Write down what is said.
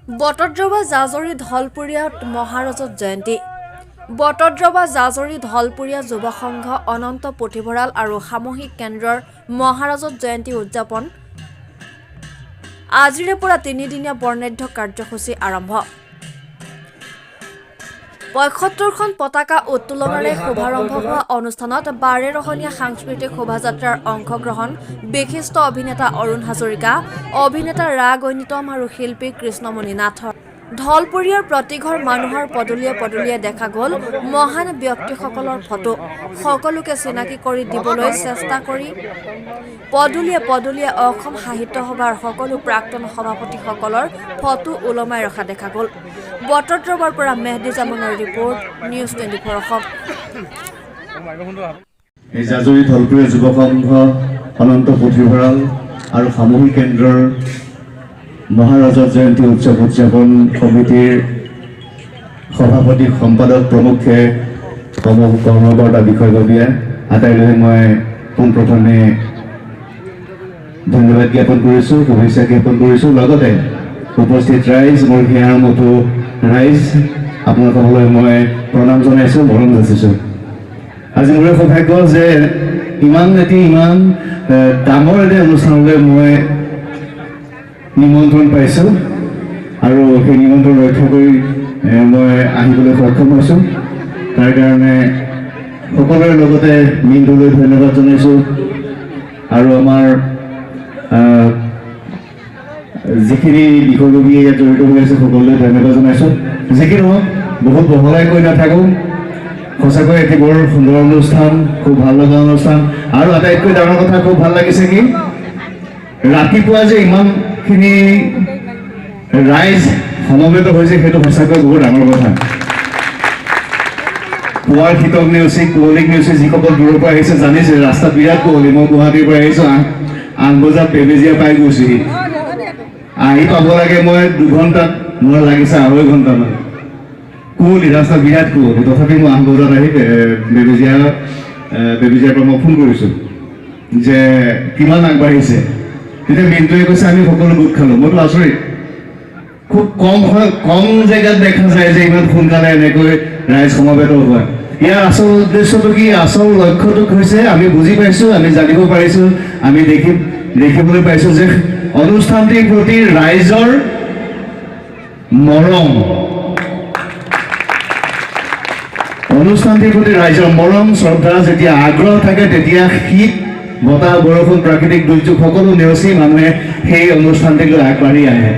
বটদ্ৰৱা জাজৰি ঢলপুৰীয়াত মহাৰজত জয়ন্তী বটদ্ৰৱা জাজৰি ঢলপুৰীয়া যুৱ সংঘ অনন্ত পুথিভঁৰাল আৰু সামূহিক কেন্দ্ৰৰ মহাৰজত জয়ন্তী উদযাপন আজিৰে পৰা ৩দিনীয়া বৰ্ণাঢ্য কাৰ্যসূচী আৰম্ভ ৭৫খন পতাকা উত্তোলনেৰে শুভাৰম্ভ হোৱা অনুষ্ঠানত ১২ৰহণীয়া সাংস্কৃতিক শোভাযাত্ৰাৰ অংশগ্ৰহণ বিশিষ্ট অভিনেতা অৰুণ হাজৰিকা অভিনেতা ৰাগ ঐনিতম আৰু শিল্পী কৃষ্ণমণি নাথৰ ঢলপুৰীয়াৰ প্ৰতিঘৰ মানুহৰ পদূলিয়ে দেখা গ'ল মহান ব্যক্তিসকলৰ ফটো সকলোকে চিনাকি কৰি দিবলৈ চেষ্টা কৰি পদূলিয়ে অসম সাহিত্য সভাৰ সকলো প্ৰাক্তন সভাপতিসকলৰ ফটো ওলমাই ৰখা দেখা গ'ল বটদ্ৰৱাৰ পৰা মেহদি জামানৰ ৰিপৰ্ট নিউজ 24 অসম এই জাজৰি ঢলপুৰীয়া যুৱ সংঘ অনন্ত পুথিভঁৰাল আৰু সামূহিক কেন্দ্ৰৰ মহাৰজত জয়ন্তী উৎসৱ উদযাপন সমিতিৰ সভাপতি সম্পাদক প্ৰমুখে কৰ্মকৰ্তা বিষয়ববীয়া আটাইলৈ মই পোনপ্ৰথমে ধন্যবাদ জ্ঞাপন কৰিছোঁ শুভেচ্ছা জ্ঞাপন কৰিছোঁ লগতে উপস্থিত ৰাইজ মোৰ হিয়াৰ মতো ৰাইজ আপোনালোকলৈ মই প্ৰণাম জনাইছোঁ মৰম যাচিছোঁ আজি মোৰ সৌভাগ্য যে ইমান ডাঙৰ এটি অনুষ্ঠানলৈ মই নিমন্ত্ৰণ পাইছোঁ আৰু সেই নিমন্ত্ৰণ ৰক্ষা কৰি মই আহিবলৈ সক্ষম হৈছোঁ তাৰ কাৰণে সকলোৰে লগতে মিন্টুলৈ ধন্যবাদ জনাইছোঁ আৰু আমাৰ যিখিনি বিষয়ববীয়ে ইয়াত জড়িত হৈ আছে সকলোলৈ ধন্যবাদ জনাইছোঁ যিকি নহওক বহুত বহলাই কৈ নাথাকোঁ সঁচাকৈ এটি বৰ সুন্দৰ অনুষ্ঠান খুব ভাল লগা অনুষ্ঠান আৰু আটাইতকৈ ডাঙৰ কথা খুব ভাল লাগিছে কি ৰাতিপুৱা যে ইমানখিনি ৰাইজ সমবেত হৈছে সেইটো সঁচাকৈ বহুত ডাঙৰ কথা পুৱাৰ শীতক নেওচি কুঁৱলীক নেওচি যিসকল দূৰৰ পৰা আহিছে জানিছে ৰাস্তাত বিৰাট কুঁৱলী মই গুৱাহাটীৰ পৰা আহিছোঁ ৮ বজাত বেবেজীয়া পাই গৈছোহি আহি পাব লাগে মই ২ ঘণ্টাত মোৰ লাগিছে ২.৫ ঘণ্টামান কুঁৱলী ৰাস্তা বিৰাট কুঁৱলী তথাপি মই ৮ বজাত আহি বেবেজীয়াৰ পৰা মই ফোন কৰিছোঁ যে কিমান আগবাঢ়িছে তেতিয়া মিন্টুৱে কৈছে আমি সকলো গোট খালোঁ মইতো আচৰিত খুব কম জেগাত দেখা যায় যে ইমান সোনকালে এনেকৈ ৰাইজ সমবেত হোৱা ইয়াৰ আচল উদ্দেশ্যটো কি আচল লক্ষ্যটো হৈছে আমি বুজি পাইছোঁ আমি জানিব পাৰিছোঁ আমি দেখিবলৈ পাইছোঁ যে অনুষ্ঠানটিৰ প্ৰতি ৰাইজৰ মৰম অনুষ্ঠানটিৰ প্ৰতি ৰাইজৰ মৰম শ্ৰদ্ধা যেতিয়া আগ্ৰহ থাকে তেতিয়া শীত বতাহ বৰষুণ প্ৰাকৃতিক দুৰ্যোগ সকলো নেওচি মানুহে সেই অনুষ্ঠানটিলৈ আগবাঢ়ি আহে